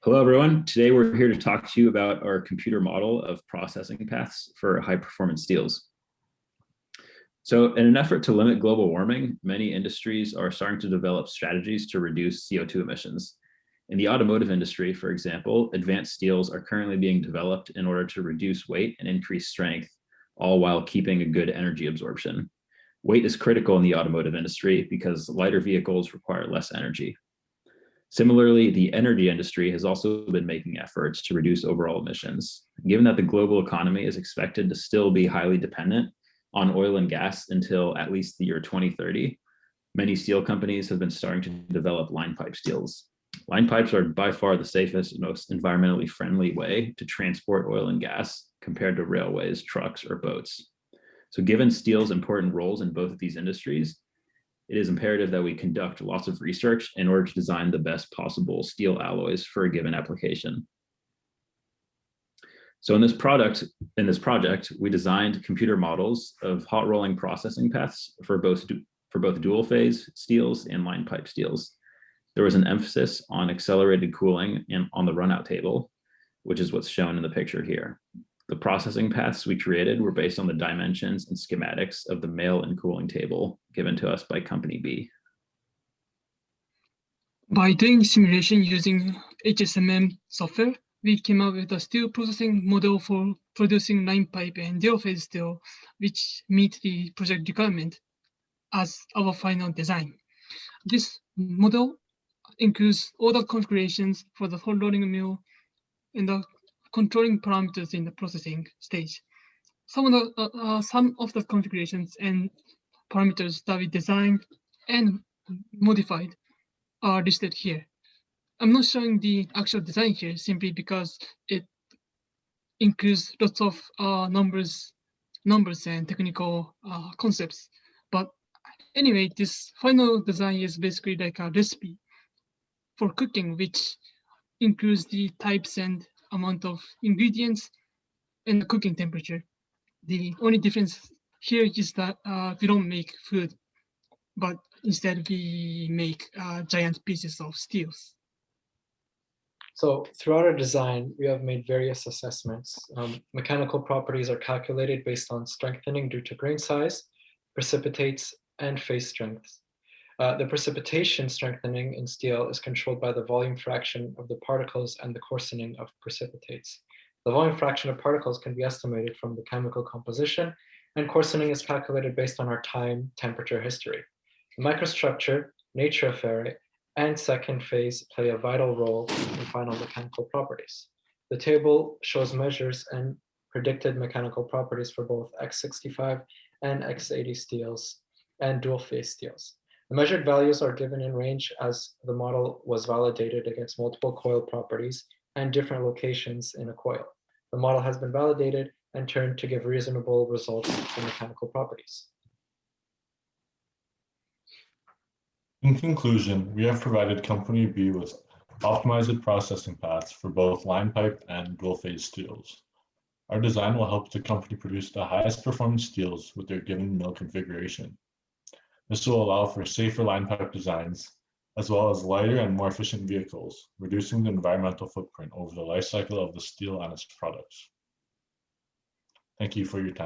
Hello, everyone. Today we're here to talk to you about our computer model of processing paths for high-performance steels. So in an effort to limit global warming, many industries are starting to develop strategies to reduce CO2 emissions. In the automotive industry, for example, advanced steels are currently being developed in order to reduce weight and increase strength, all while keeping a good energy absorption. Weight is critical in the automotive industry because lighter vehicles require less energy. Similarly, the energy industry has also been making efforts to reduce overall emissions. Given that the global economy is expected to still be highly dependent on oil and gas until at least the year 2030, many steel companies have been starting to develop line pipe steels. Line pipes are by far the safest and most environmentally friendly way to transport oil and gas compared to railways, trucks, or boats. So given steel's important roles in both of these industries, it is imperative that we conduct lots of research in order to design the best possible steel alloys for a given application. So in this project, we designed computer models of hot rolling processing paths for both dual phase steels and line pipe steels. There was an emphasis on accelerated cooling on the runout table, which is what's shown in the picture here. The processing paths we created were based on the dimensions and schematics of the mail-in cooling table given to us by Company B. By doing simulation using HSMM software, we came up with a steel processing model for producing line pipe and dual phase steel, which meet the project requirement as our final design. This model includes all the configurations for the hot rolling mill and the controlling parameters in the processing stage. Some of the configurations and parameters that we designed and modified are listed here. I'm not showing the actual design here simply because it includes lots of numbers and technical concepts. But anyway, this final design is basically like a recipe for cooking, which includes the types and amount of ingredients and the cooking temperature. The only difference here is that we don't make food, but instead we make giant pieces of steels. So throughout our design, we have made various assessments. Mechanical properties are calculated based on strengthening due to grain size, precipitates, and phase strengths. The precipitation strengthening in steel is controlled by the volume fraction of the particles and the coarsening of precipitates. The volume fraction of particles can be estimated from the chemical composition, and coarsening is calculated based on our time temperature history. The microstructure, nature of ferrite, and second phase play a vital role in final mechanical properties. The table shows measures and predicted mechanical properties for both X65 and X80 steels and dual phase steels. The measured values are given in range as the model was validated against multiple coil properties and different locations in a coil. The model has been validated and turned to give reasonable results for mechanical properties. In conclusion, we have provided Company B with optimized processing paths for both line pipe and dual phase steels. Our design will help the company produce the highest performance steels with their given mill configuration. This will allow for safer line pipe designs, as well as lighter and more efficient vehicles, reducing the environmental footprint over the life cycle of the steel and its products. Thank you for your time.